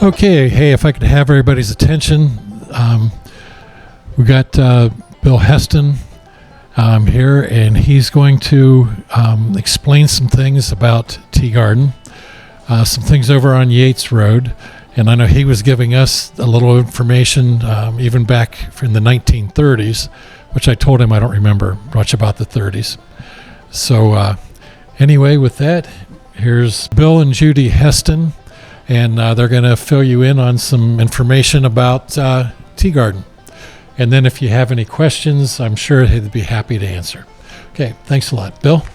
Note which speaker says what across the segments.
Speaker 1: Okay, hey, if I could have everybody's attention, we got Bill Heston here, and he's going to explain some things about Tea Garden, some things over on Yates Road, and I know he was giving us a little information even back in the 1930s, which I told him I don't remember much about the 30s. So anyway, with that, here's Bill and Judy Heston, and they're going to fill you in on some information about Tea Garden. And then if you have any questions, I'm sure he'd be happy to answer. Okay, thanks a lot. Bill?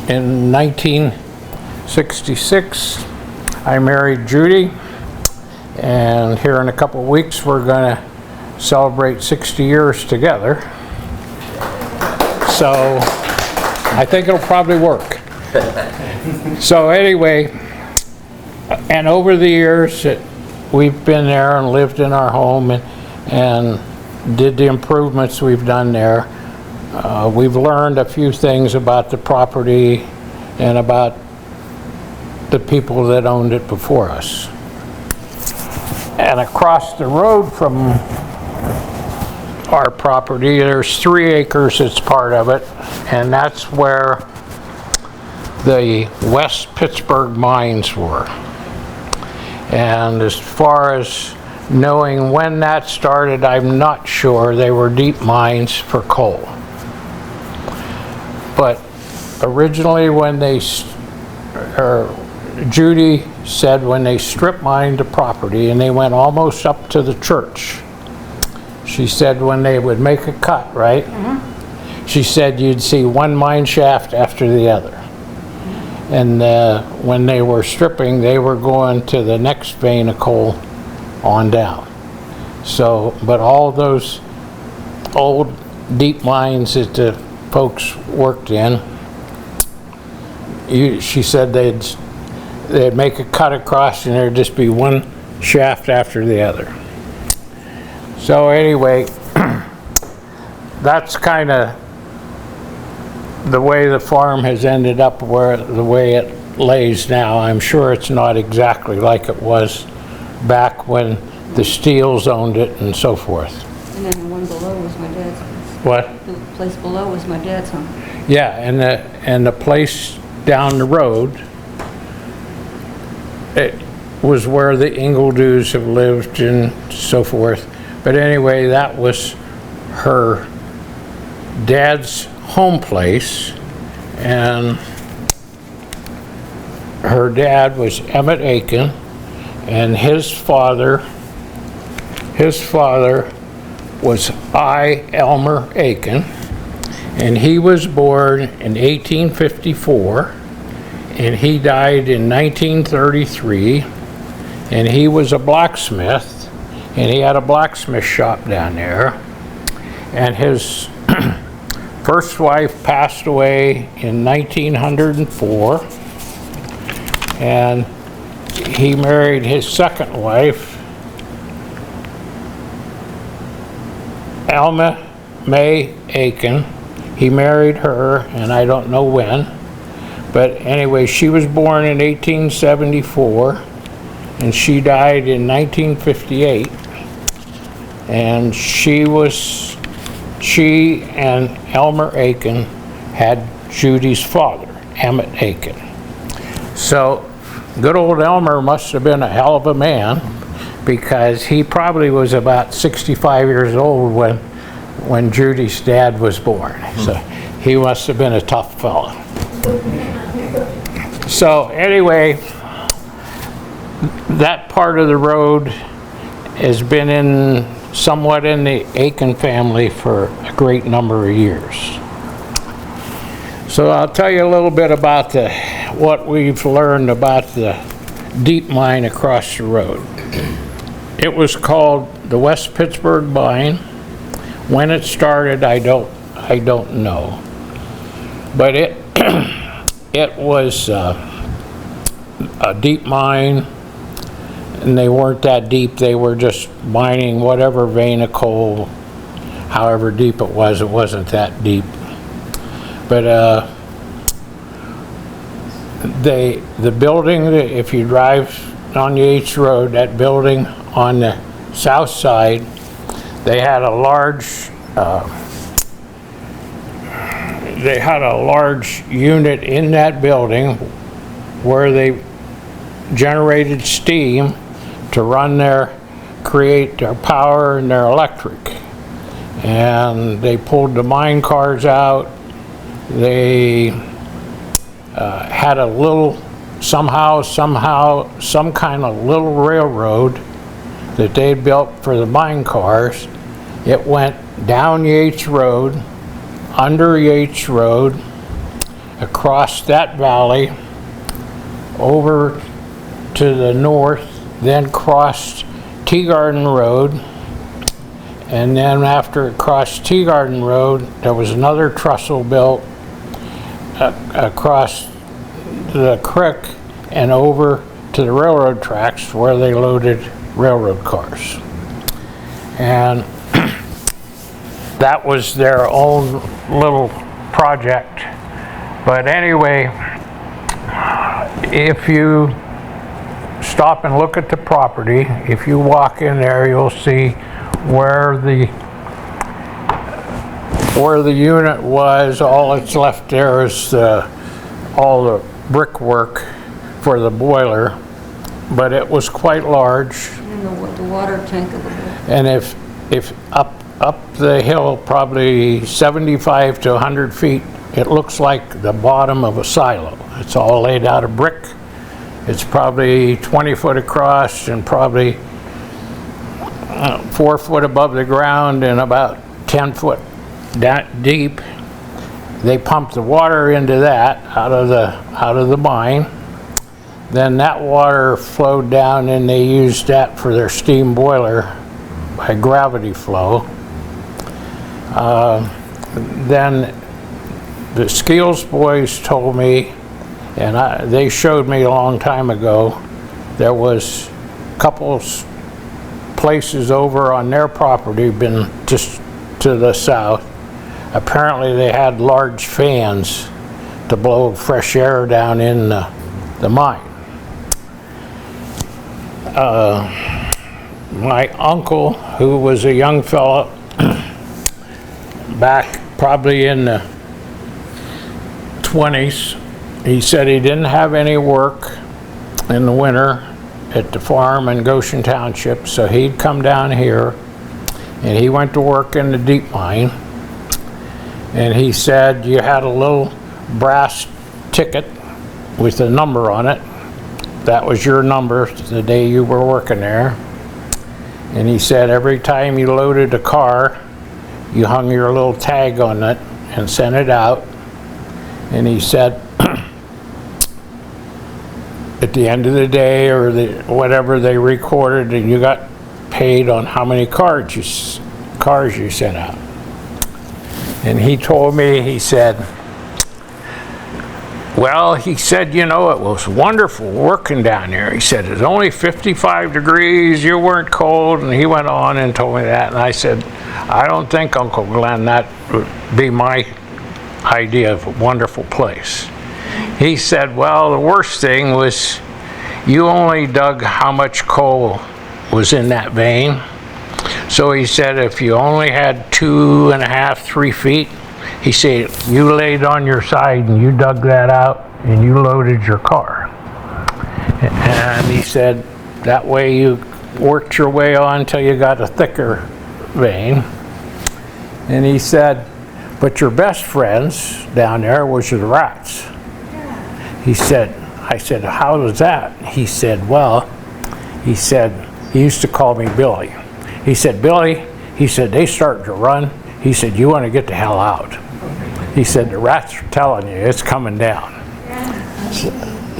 Speaker 2: In 1966, I married Judy, and here in a couple of weeks we're going to celebrate 60 years together. So I think it'll probably work. So anyway, and over the years we've been there and lived in our home and did the improvements we've done there. We've learned a few things about the property and about the people that owned it before us. And across the road from our property, there's 3 acres that's part of it, and that's where the West Pittsburgh mines were. And as far as knowing when that started, I'm not sure. They were deep mines for coal. But originally when Judy said when they strip mined the property and they went almost up to the church, she said when they would make a cut, right? Mm-hmm. She said you'd see one mine shaft after the other. And when they were stripping, they were going to the next vein of coal on down. So, but all those old deep mines that the folks worked in, she said they'd make a cut across and there'd just be one shaft after the other. So anyway, that's kind of the way the farm has ended up the way it lays now. I'm sure it's not exactly like it was back when the Steels owned it and so forth.
Speaker 3: And then the one below was my dad's place.
Speaker 2: What?
Speaker 3: The place below was my dad's home.
Speaker 2: Yeah, and the place down the road, it was where the Ingledews have lived and so forth. But anyway, that was her dad's home place, and her dad was Emmett Aiken, and his father was Elmer Aiken, and he was born in 1854, and he died in 1933, and he was a blacksmith, and he had a blacksmith shop down there, and his first wife passed away in 1904, and he married his second wife, Alma May Aiken. He married her, and I don't know when, but anyway, she was born in 1874, and she died in 1958, and she and Elmer Aiken had Judy's father, Emmett Aiken. So good old Elmer must have been a hell of a man, because he probably was about 65 years old when Judy's dad was born. So he must have been a tough fella. So anyway, that part of the road has been somewhat in the Aiken family for a great number of years. So I'll tell you a little bit about what we've learned about the deep mine across the road. It was called the West Pittsburgh Mine. When it started, I don't know, but it was a deep mine. And they weren't that deep. They were just mining whatever vein of coal, however deep it wasn't that deep. But the building, if you drive on Yates Road, that building on the south side, they had a large unit in that building where they generated steam to create their power and their electric. And they pulled the mine cars out. They had a little, some kind of little railroad that they built for the mine cars. It went down Yates Road, under Yates Road, across that valley, over to the north, then crossed Tea Garden Road, and then after it crossed Tea Garden Road, there was another trestle built across the creek and over to the railroad tracks where they loaded railroad cars. And that was their own little project. But anyway, if you stop and look at the property, if you walk in there, you'll see where the unit was. All that's left there is all the brickwork for the boiler, but it was quite large.
Speaker 3: And the water tank of the boat.
Speaker 2: And if up the hill, probably 75 to 100 feet, it looks like the bottom of a silo. It's all laid out of brick. It's probably 20 foot across and probably 4 foot above the ground and about 10 foot deep. They pumped the water into that out of the mine. Then that water flowed down and they used that for their steam boiler by gravity flow. Then the Skills boys told me, and they showed me a long time ago, there was a couple places over on their property, been just to the south. Apparently they had large fans to blow fresh air down in the mine. My uncle, who was a young fella back probably in the 20s, he said he didn't have any work in the winter at the farm in Goshen Township, so he'd come down here and he went to work in the deep mine. And he said you had a little brass ticket with a number on it. That was your number the day you were working there. And he said every time you loaded a car, you hung your little tag on it and sent it out. And he said at the end of the day or whatever they recorded, and you got paid on how many cars you sent out. And he told me, he said, well, he said, you know, it was wonderful working down there. He said, it's only 55 degrees, you weren't cold. And he went on and told me that. And I said, I don't think, Uncle Glenn, that would be my idea of a wonderful place. He said, well, the worst thing was you only dug how much coal was in that vein. So he said if you only had 2.5, 3 feet, he said you laid on your side and you dug that out and you loaded your car. And he said that way you worked your way on until you got a thicker vein. And he said, but your best friends down there was the rats. He said, I said, how was that? He said, well, he said, he used to call me Billy. He said, Billy, he said, they start to run. He said, you want to get the hell out. He said, the rats are telling you it's coming down.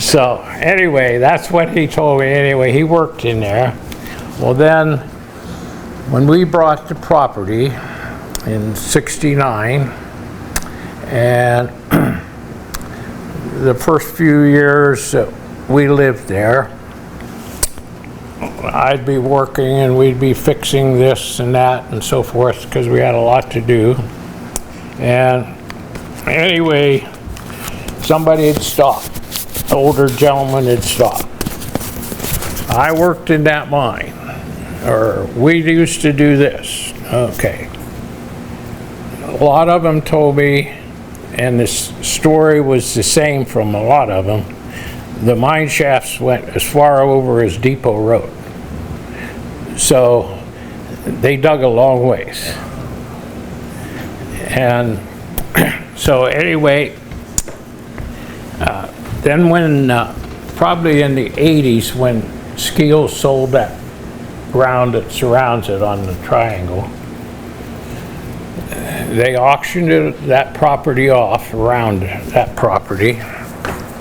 Speaker 2: So anyway, that's what he told me. Anyway, he worked in there. Well, then when we bought the property in '69, and the first few years that we lived there, I'd be working and we'd be fixing this and that and so forth because we had a lot to do. And anyway, somebody had stopped older gentleman had stopped. I worked in that mine, or we used to do this. Okay. A lot of them told me, and this story was the same from a lot of them, the mine shafts went as far over as Depot Road. So they dug a long ways. And so anyway, then when, probably in the 80s, when Skeel sold that ground that surrounds it on the triangle, they auctioned that property off, around that property.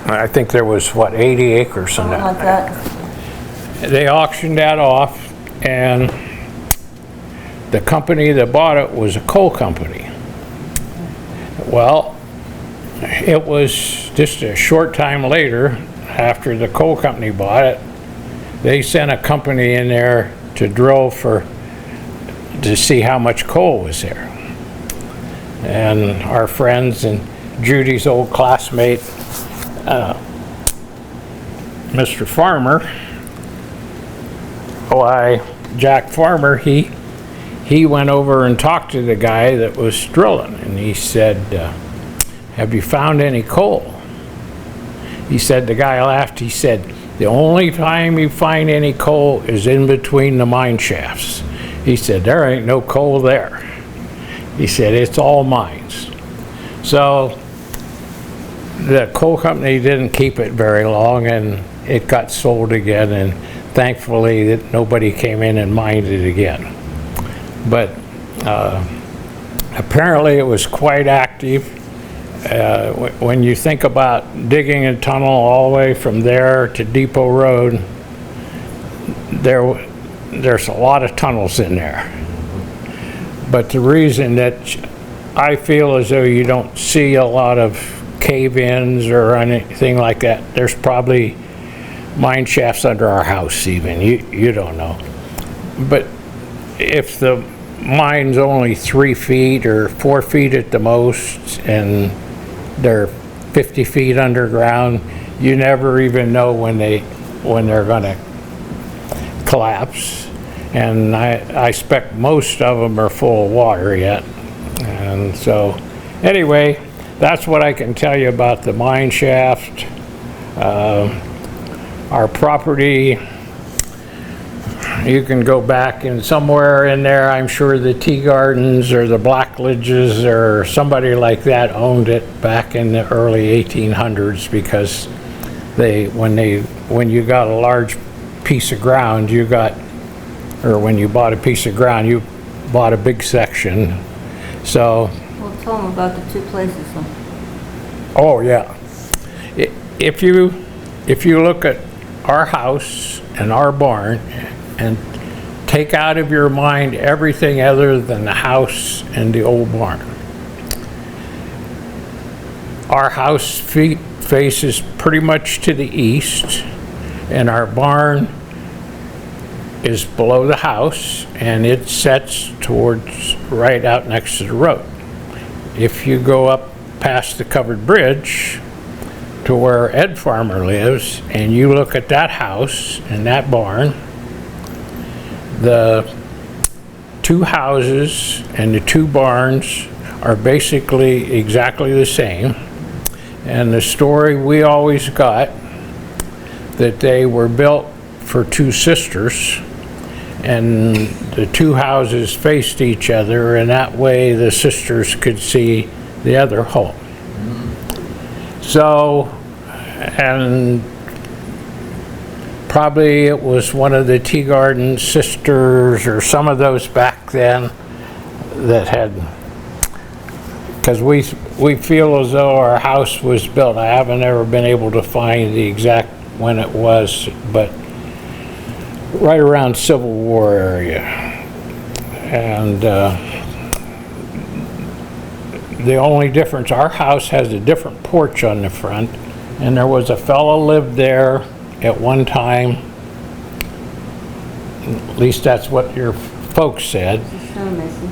Speaker 2: I think there was, what, 80 acres in
Speaker 3: Something like
Speaker 2: that.
Speaker 3: that.
Speaker 2: They auctioned that off, and the company that bought it was a coal company. Well, it was just a short time later, after the coal company bought it, they sent a company in there to drill to see how much coal was there. And our friends and Judy's old classmate, Mr. Farmer, Jack Farmer, he went over and talked to the guy that was drilling, and he said, have you found any coal? He said, the guy laughed, he said, the only time you find any coal is in between the mine shafts. He said, there ain't no coal there. He said, it's all mines. So the coal company didn't keep it very long, and it got sold again, and thankfully that nobody came in and mined it again. But apparently it was quite active. When you think about digging a tunnel all the way from there to Depot Road, there's a lot of tunnels in there. But the reason that I feel as though you don't see a lot of cave-ins or anything like that, there's probably mine shafts under our house even, you don't know. But if the mine's only 3 feet or 4 feet at the most, and they're 50 feet underground, you never even know when they're gonna collapse. And I expect most of them are full of water yet. And so, anyway, that's what I can tell you about the mine shaft. Our property, you can go back and somewhere in there, I'm sure the Tea Gardens or the Blackledges or somebody like that owned it back in the early 1800s, because when you got a large piece of ground, when you bought a piece of ground, you bought a big section. So.
Speaker 3: Well, tell them about the two places then.
Speaker 2: Oh, yeah. If you look at our house and our barn and take out of your mind everything other than the house and the old barn. Our house faces pretty much to the east, and our barn is below the house, and it sets towards right out next to the road. If you go up past the covered bridge to where Ed Farmer lives, and you look at that house and that barn, the two houses and the two barns are basically exactly the same. And the story we always got, that they were built for two sisters, and the two houses faced each other, and that way the sisters could see the other home. So, and probably it was one of the Tea Garden sisters or some of those back then that had, because we feel as though our house was built. I haven't ever been able to find the exact when it was, but right around Civil War area. And the only difference, our house has a different porch on the front, and there was a fellow lived there at one time, at least that's what your folks said.
Speaker 3: Stonemason.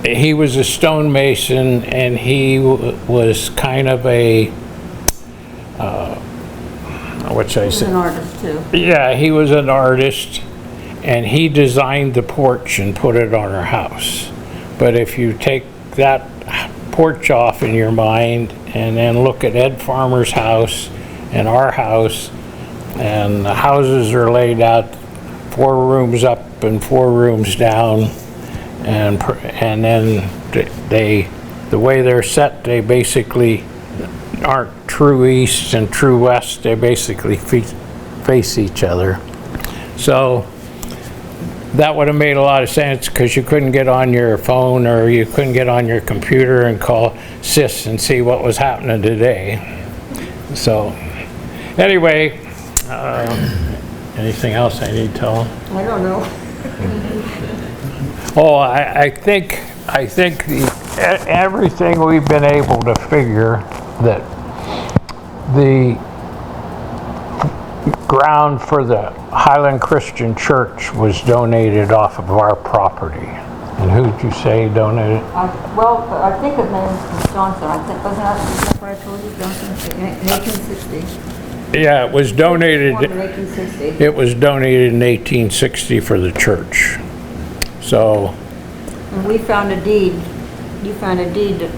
Speaker 2: He was a stonemason, and he was kind of what should I
Speaker 3: He's
Speaker 2: say?
Speaker 3: an artist too.
Speaker 2: Yeah, he was an artist, and he designed the porch and put it on our house. But if you take that porch off in your mind and then look at Ed Farmer's house and our house, and the houses are laid out 4 rooms up and 4 rooms down, and then the way they're set, they basically aren't true east and true west. They basically face each other. So that would have made a lot of sense, because you couldn't get on your phone or you couldn't get on your computer and call SIS and see what was happening today. So anyway, anything else I need to tell them?
Speaker 3: I don't know.
Speaker 2: Oh, I think everything we've been able to figure, that the ground for the Highland Christian Church was donated off of our property. And who'd you say donated?
Speaker 3: Well, I think his name was Johnson. I think, wasn't that what I told you, Johnson? In 1860.
Speaker 2: Yeah, it was donated.
Speaker 3: Formed in 1860.
Speaker 2: It was donated in 1860 for the church. So,
Speaker 3: And we found a deed. You found a deed that,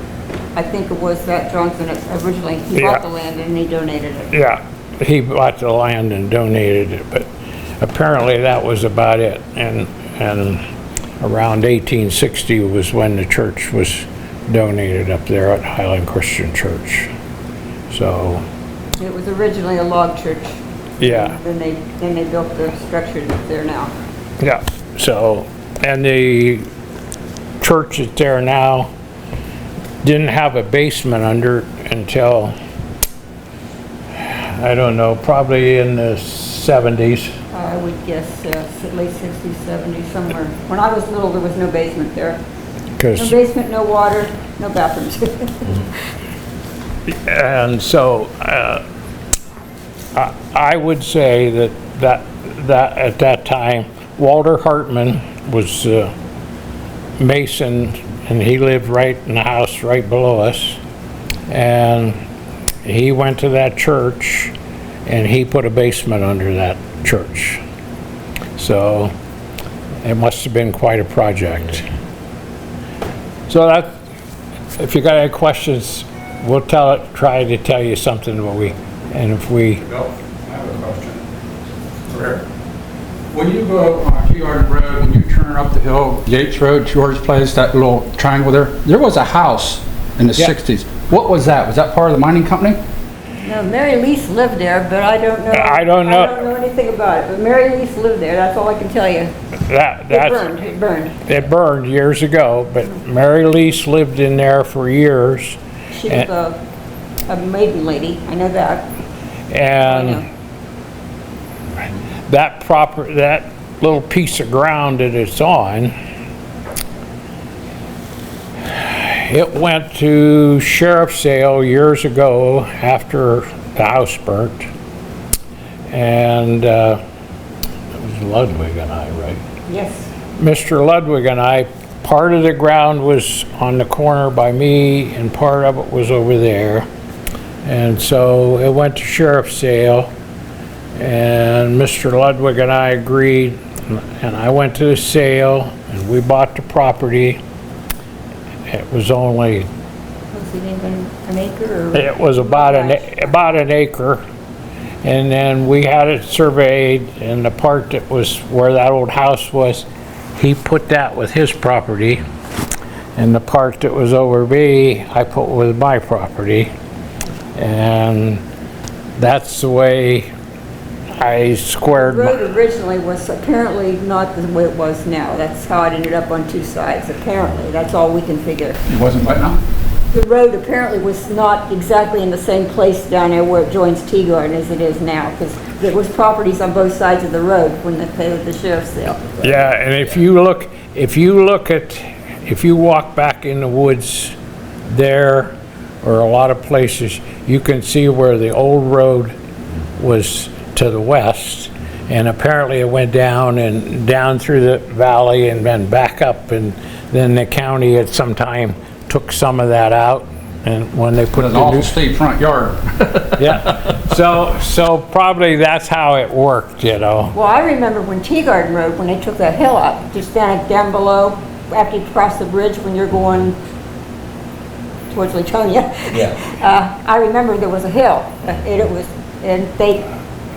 Speaker 3: I think it was that Johnson originally, he bought the land and he donated it.
Speaker 2: yeah, he bought the land and donated it, but apparently that was about it. And around 1860 was when the church was donated up there at Highland Christian Church. So,
Speaker 3: It was originally a log church.
Speaker 2: yeah.
Speaker 3: Then they built the structure that's there now.
Speaker 2: Yeah, so, and the church that's there now didn't have a basement under it until, I don't know, probably in the 70s.
Speaker 3: I would guess late 60s, 70s, somewhere. When I was little, there was no basement there. No
Speaker 2: Because,
Speaker 3: basement, no water, no bathrooms.
Speaker 2: and so, I would say that at that time, Walter Hartman was Mason, and he lived right in the house right below us. And he went to that church and he put a basement under that church. So it must have been quite a project. So that, if you got any questions, we'll try to tell you something, and if we,
Speaker 4: Bill, I have a question. Rick, when you go on Key Garden Road and you turn up the hill, Yates Road, George Place, that little triangle there was a house in the
Speaker 2: Yeah.
Speaker 4: 60s. What was that? Was that part of the mining company?
Speaker 3: No, Mary Lease lived there, but I don't know.
Speaker 2: I don't know.
Speaker 3: I don't know anything about it, but Mary Lease lived there, that's all I can tell you. It burned, it burned.
Speaker 2: it burned years ago, but Mary Lease lived in there for years.
Speaker 3: She was a maiden lady, I know that. I
Speaker 2: And
Speaker 3: know.
Speaker 2: that little piece of ground that it's on, it went to sheriff's sale years ago after the house burnt. And it was Ludwig and I, right?
Speaker 3: Yes,
Speaker 2: Mr. Ludwig and I, part of the ground was on the corner by me and part of it was over there. And so it went to sheriff's sale, and Mr. Ludwig and I agreed, and I went to the sale and we bought the property. It was only,
Speaker 3: was it even an acre or?
Speaker 2: it was about an acre. And then we had it surveyed, and the part that was where that old house was, he put that with his property. And the part that was over me, I put with my property. And that's the way I squared
Speaker 3: The
Speaker 2: my,
Speaker 3: road originally was apparently not the way it was now. That's how it ended up on 2 sides, apparently. That's all we can figure.
Speaker 4: It wasn't what now?
Speaker 3: The road apparently was not exactly in the same place down there where it joins Tea Garden as it is now, because there was properties on both sides of the road when they paid the sheriff's sale.
Speaker 2: yeah, and if you walk back in the woods there, or a lot of places, you can see where the old road was to the west, and apparently it went down and down through the valley and then back up, and then the county at some time took some of that out and when they put
Speaker 4: An
Speaker 2: the
Speaker 4: awful
Speaker 2: new,
Speaker 4: steep front yard.
Speaker 2: yeah. So probably that's how it worked, you know.
Speaker 3: Well, I remember when Tea Garden Road, when they took that hill up, just down below, after you cross the bridge when you're going towards Latonia.
Speaker 5: Yeah.
Speaker 3: I remember there was a hill, and they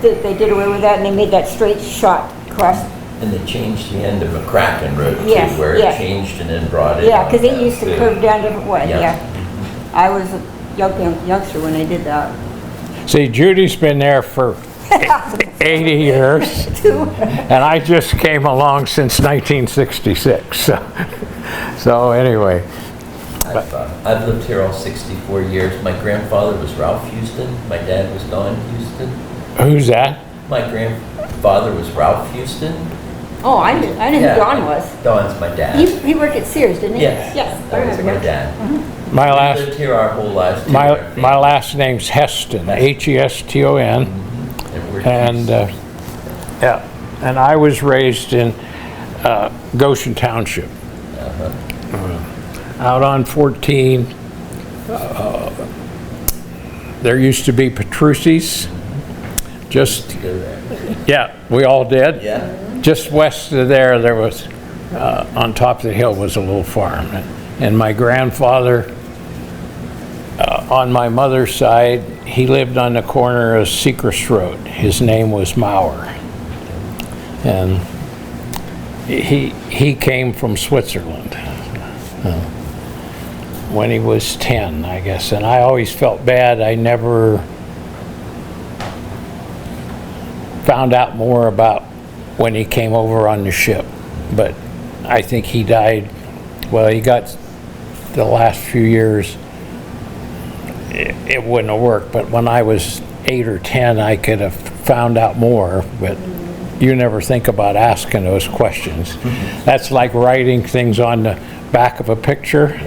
Speaker 3: did away with that, and they made that straight shot across.
Speaker 5: And they changed the end of McCracken Road too,
Speaker 3: Yes,
Speaker 5: where
Speaker 3: yes.
Speaker 5: it changed and then brought it.
Speaker 3: Yeah,
Speaker 5: on
Speaker 3: because it
Speaker 5: down
Speaker 3: used to
Speaker 5: too.
Speaker 3: curve down different way,
Speaker 5: Yeah.
Speaker 3: yeah. I was a youngster when they did that.
Speaker 2: See, Judy's been there for 80 years, and I just came along since 1966. So anyway,
Speaker 5: I've lived here all 64 years. My grandfather was Ralph Houston. My dad was Don Houston.
Speaker 2: who's that?
Speaker 5: My grandfather was Ralph Houston.
Speaker 3: Oh, I knew who Don was.
Speaker 5: Don's my dad.
Speaker 3: He worked at Sears, didn't he?
Speaker 5: Yes.
Speaker 3: Yes, I
Speaker 5: That was
Speaker 3: remember.
Speaker 5: my dad.
Speaker 2: My
Speaker 5: We
Speaker 2: last
Speaker 5: lived here our whole lives. too.
Speaker 2: my last name's Heston, Heston,
Speaker 5: And we're
Speaker 2: and yeah, and I was raised in Goshen Township, out on 14. There used to be Petrucci's, just
Speaker 5: to go there.
Speaker 2: yeah, we all did.
Speaker 5: Yeah.
Speaker 2: Just west of there was, on top of the hill was a little farm. And my grandfather, on my mother's side, he lived on the corner of Secrest Road. His name was Maurer. And he came from Switzerland when he was 10, I guess. And I always felt bad. I never found out more about when he came over on the ship, but I think he died, well, he got the last few years, it wouldn't have worked, but when I was 8 or 10, I could have found out more, but you never think about asking those questions. That's like writing things on the back of a picture.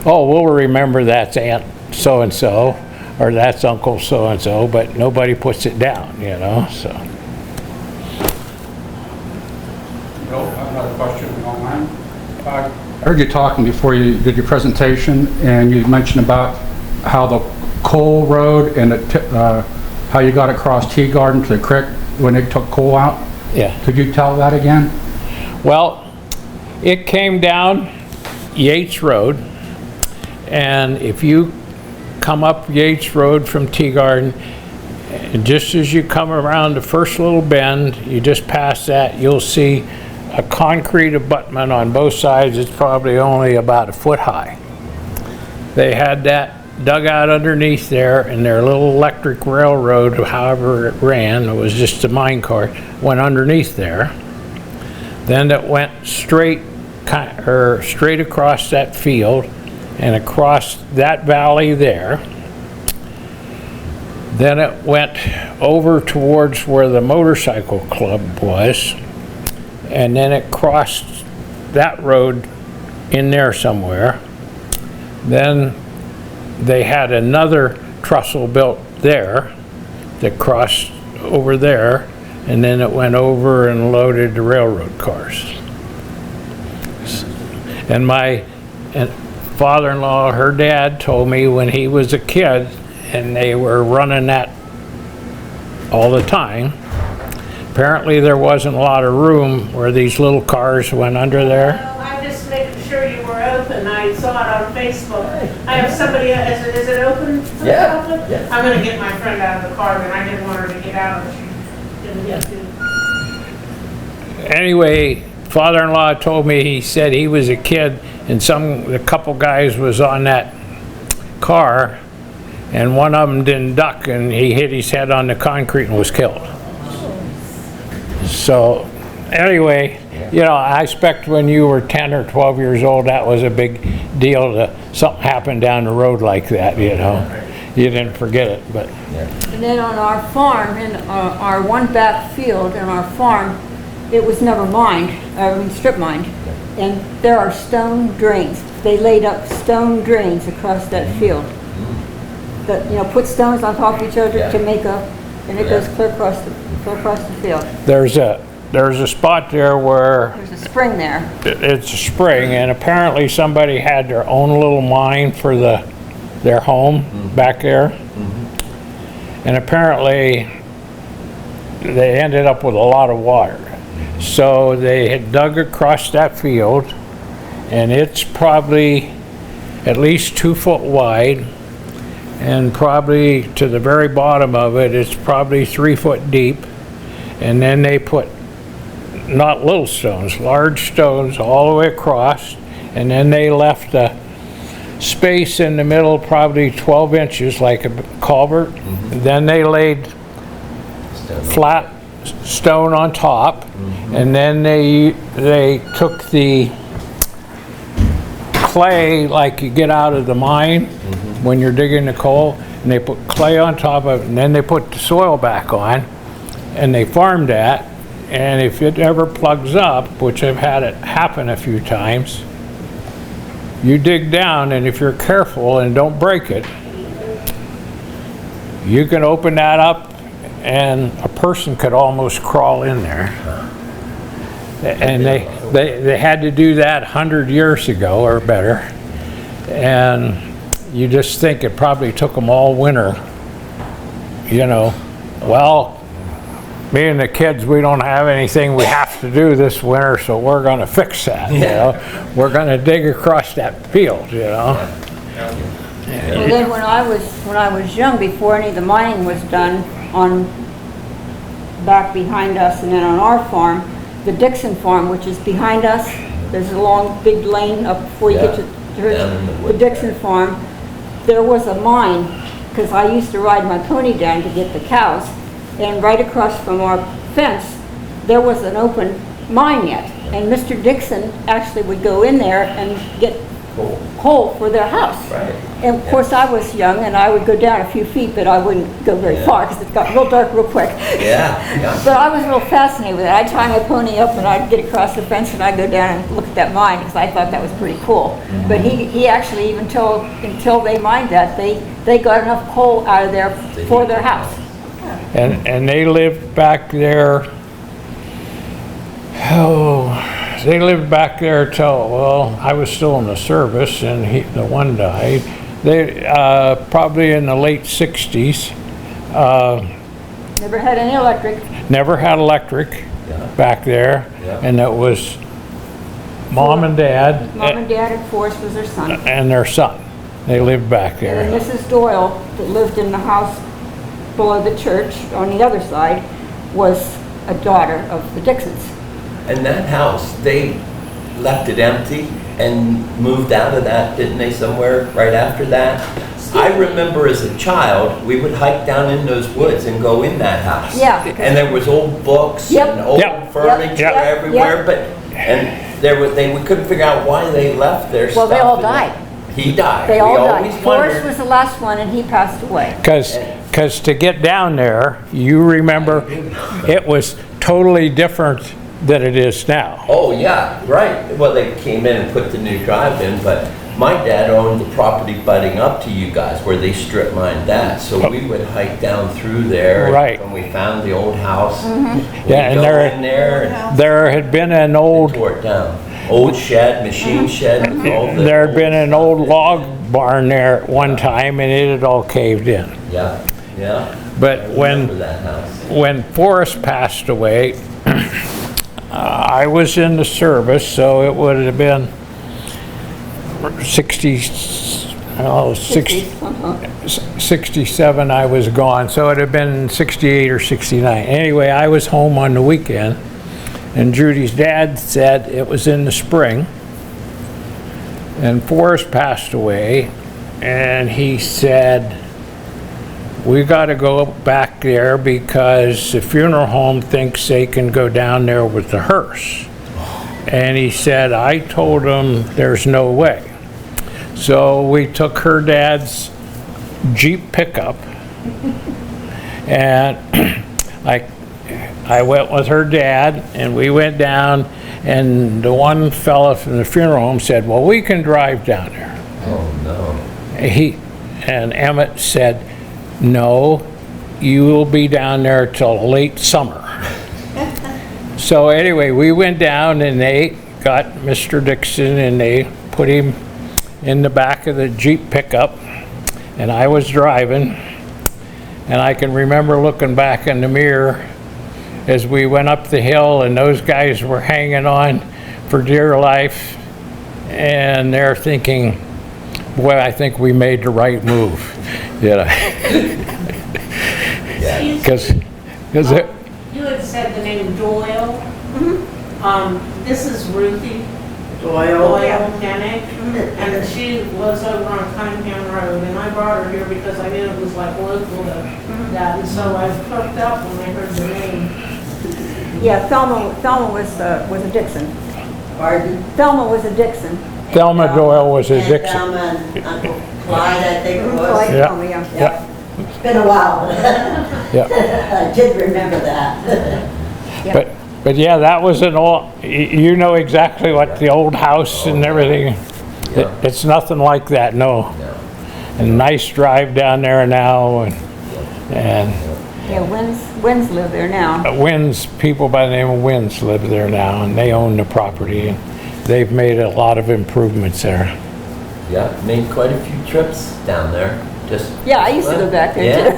Speaker 2: Oh, we'll remember that's Aunt so-and-so, or that's Uncle so-and-so, but nobody puts it down, you know, so.
Speaker 4: Bill, I have another question if you don't mind. I heard you talking before you did your presentation, and you mentioned about how the coal road and how you got across Tea Garden to the creek when they took coal out.
Speaker 2: Yeah.
Speaker 4: Could you tell that again?
Speaker 2: Well, it came down Yates Road, and if you come up Yates Road from Tea Garden, and just as you come around the first little bend, you just pass that, you'll see a concrete abutment on both sides. It's probably only about a foot high. They had that dug out underneath there, and their little electric railroad, however it ran, it was just a mine cart, went underneath there. Then it went straight across that field and across that valley there. Then it went over towards where the motorcycle club was, and then it crossed that road in there somewhere. Then they had another trestle built there that crossed over there, and then it went over and loaded the railroad cars. And my father-in-law, her dad, told me when he was a kid, and they were running that all the time, apparently there wasn't a lot of room where these little cars went under there.
Speaker 6: Well, I'm just making sure you were open. I saw it on Facebook. I have somebody, is it open for the
Speaker 5: Yeah,
Speaker 6: public?
Speaker 5: yeah.
Speaker 6: I'm gonna get my friend out of the car, but I didn't want her to get out if she didn't get to.
Speaker 2: Anyway, father-in-law told me, he said he was a kid and a couple guys was on that car, and one of them didn't duck, and he hit his head on the concrete and was killed. So anyway, you know, I expect when you were 10 or 12 years old, that was a big deal to something happened down the road like that, you know. You didn't forget it, but
Speaker 3: And then on our farm, in our one back field in our farm, it was never mined, strip mined. And there are stone drains. They laid up stone drains across that field. That, you know, put stones on top of each other
Speaker 5: Yeah.
Speaker 3: to make and it goes clear across the field.
Speaker 2: there's a spot there where
Speaker 3: There's a spring there.
Speaker 2: it's a spring, and apparently somebody had their own little mine for the their home back there. And apparently they ended up with a lot of water. So they had dug across that field, and it's probably at least 2 foot wide, and probably to the very bottom of it, it's probably 3 foot deep. And then they put not little stones, large stones all the way across, and then they left a space in the middle, probably 12 inches, like a culvert. Then they laid flat stone on top, and then they took the clay like you get out of the mine when you're digging the coal, and they put clay on top of it, and then they put the soil back on, and they farmed that. And if it ever plugs up, which I've had it happen a few times, you dig down, and if you're careful and don't break it, you can open that up and a person could almost crawl in there. And they had to do that 100 years ago or better. And you just think it probably took them all winter. You know, well, me and the kids, we don't have anything we have to do this winter, so we're going to fix that. You know, we're going to dig across that field. You know.
Speaker 3: Well, then when I was young, before any of the mining was done on back behind us, and then on our farm, the Dixon farm, which is behind us, there's a long big lane up before you get to the Dixon farm. There was a mine, because I used to ride my pony down to get the cows, and right across from our fence there was an open mine yet, and Mr. Dixon actually would go in there and get coal for their house.
Speaker 5: Right.
Speaker 3: And of course I was young and I would go down a few feet, but I wouldn't go very far because it got real dark real quick.
Speaker 5: Yeah.
Speaker 3: But I was real fascinated with it. I'd tie my pony up and I'd get across the fence and I'd go down and look at that mine because I thought that was pretty cool. But he actually, even until they mined that, they got enough coal out of there for their house.
Speaker 2: And they lived back there, they lived back there till, well, I was still in the service and the one died. They, probably in the late 60s.
Speaker 3: Never had any electric.
Speaker 2: Never had electric back there.
Speaker 5: Yeah.
Speaker 2: And it was Mom and Dad.
Speaker 3: Mom and Dad, and Forrest was their son.
Speaker 2: And their son. They lived back there.
Speaker 3: And Mrs. Doyle, that lived in the house below the church on the other side, was a daughter of the Dixons.
Speaker 5: And that house, they left it empty and moved out of that, didn't they, somewhere right after that? I remember as a child, we would hike down in those woods and go in that house.
Speaker 3: Yeah.
Speaker 5: And there was old books and old furniture everywhere, but we couldn't figure out why they left their stuff.
Speaker 3: Well, they all died.
Speaker 5: He died.
Speaker 3: They all
Speaker 5: always
Speaker 3: died. Forrest was the last one and he passed away.
Speaker 2: Because to get down there, you remember, it was totally different than it is now.
Speaker 5: Oh, yeah, right. Well, they came in and put the new drive in, but my dad owned the property butting up to you guys where they strip mined that. So we would hike down through there.
Speaker 2: Right.
Speaker 5: When we found the old house.
Speaker 2: Yeah, and there had been an old,
Speaker 5: tore it down. Old shed, machine shed.
Speaker 2: there had been an old log barn there at one time and it had all caved in.
Speaker 5: Yeah, yeah.
Speaker 2: But
Speaker 5: I remember that house.
Speaker 2: when Forrest passed away, I was in the service, so it would have been 67 I was gone, so it had been 68 or 69. Anyway, I was home on the weekend, and Judy's dad said it was in the spring, and Forrest passed away, and he said, we got to go back there because the funeral home thinks they can go down there with the hearse. And he said, I told him there's no way. So we took her dad's Jeep pickup and I went with her dad and we went down, and the one fella from the funeral home said, well, we can drive down there.
Speaker 5: Oh, no.
Speaker 2: And Emmett said, no, you will be down there till late summer. So anyway, we went down and they got Mr. Dixon and they put him in the back of the Jeep pickup. and I was driving, and I can remember looking back in the mirror as we went up the hill, and those guys were hanging on for dear life, and they're thinking, boy, I think we made the right move, you know. Because
Speaker 6: You had said the name Doyle. This is Ruthie Doyle Kennick, and she lives over on Cunningham Road, and I brought her here because I knew it was like local to that, and so I perked up when I heard the name.
Speaker 3: Yeah, Thelma was a Dixon.
Speaker 7: Pardon?
Speaker 3: Thelma was a Dixon.
Speaker 2: Thelma Doyle was a
Speaker 7: And
Speaker 2: Dixon.
Speaker 7: Thelma and Uncle Clyde, I think it was.
Speaker 3: Clyde
Speaker 2: Yeah.
Speaker 3: Thelma, yeah.
Speaker 2: Yeah,
Speaker 7: It's been a while.
Speaker 2: yeah.
Speaker 7: I did remember that.
Speaker 2: But yeah, that was an old, you know exactly what the old house and everything, it's nothing like that, no. A nice drive down there now, and
Speaker 3: Yeah, Wynn's live there now.
Speaker 2: People by the name of Wins live there now, and they own the property, and they've made a lot of improvements there.
Speaker 5: Yeah, made quite a few trips down there. Just
Speaker 3: Yeah, I used to go back there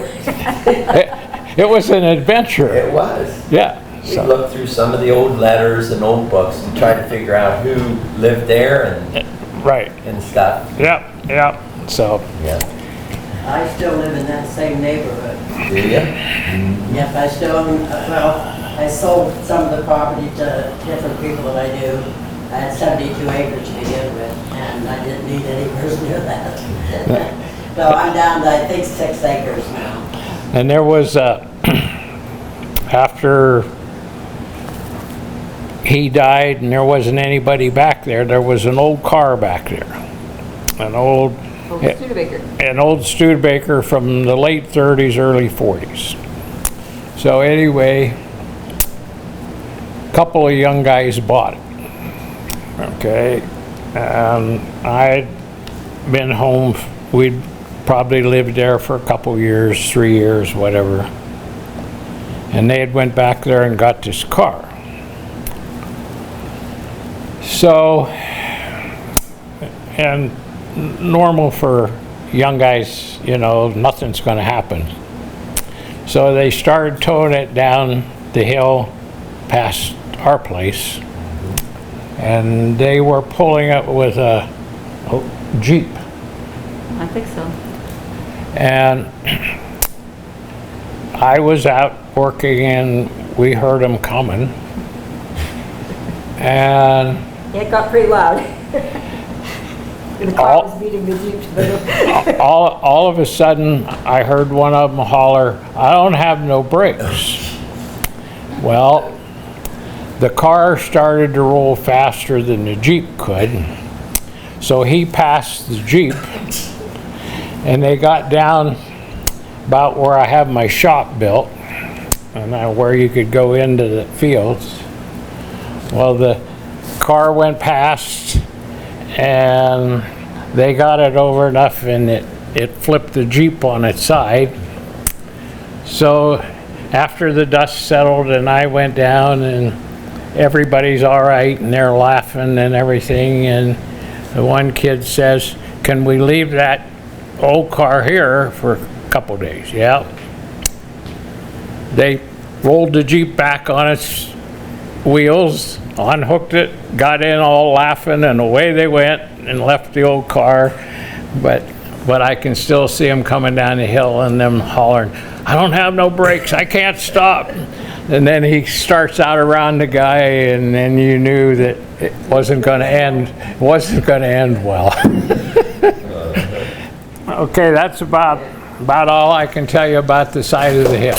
Speaker 3: too.
Speaker 2: It was an adventure,
Speaker 5: It was.
Speaker 2: yeah.
Speaker 5: We
Speaker 2: So,
Speaker 5: looked through some of the old letters and old books and tried to figure out who lived there
Speaker 2: right,
Speaker 5: and stuff.
Speaker 2: yep, so,
Speaker 5: Yeah.
Speaker 7: I still live in that same neighborhood.
Speaker 5: Do you?
Speaker 7: Yep, I still own, well, I sold some of the property to different people that I knew. I had 72 acres to begin with, and I didn't need anywhere near that. So I'm down to, I think, 6 acres now.
Speaker 2: and there was, after he died and there wasn't anybody back there, there was an old car back there. An old
Speaker 3: Studebaker.
Speaker 2: Studebaker from the late 30s, early 40s. So anyway, a couple of young guys bought it. Okay, I'd been home, we'd probably lived there for a couple years, 3 years, whatever. And they had went back there and got this car. So, and normal for young guys, you know, nothing's gonna happen. So they started towing it down the hill past our place, and they were pulling it with a Jeep.
Speaker 3: I think so.
Speaker 2: And I was out working and we heard them coming. And
Speaker 3: It got pretty loud. The car
Speaker 2: All-
Speaker 3: was beating the Jeep.
Speaker 2: all of a sudden, I heard one of them holler, "I don't have no brakes." Well, the car started to roll faster than the Jeep could. So he passed the Jeep, and they got down about where I have my shop built, and where you could go into the fields. Well, the car went past, and they got it over enough, and it flipped the Jeep on its side. So after the dust settled and I went down, and everybody's all right, and they're laughing and everything, and the one kid says, "Can we leave that old car here for a couple days?" Yeah. They rolled the Jeep back on its wheels, unhooked it, got in all laughing, and away they went and left the old car. But I can still see them coming down the hill and them hollering, "I don't have no brakes, I can't stop." And then he starts out around the guy, and then you knew that it wasn't going to end well. Okay, that's about all I can tell you about the side of the hill.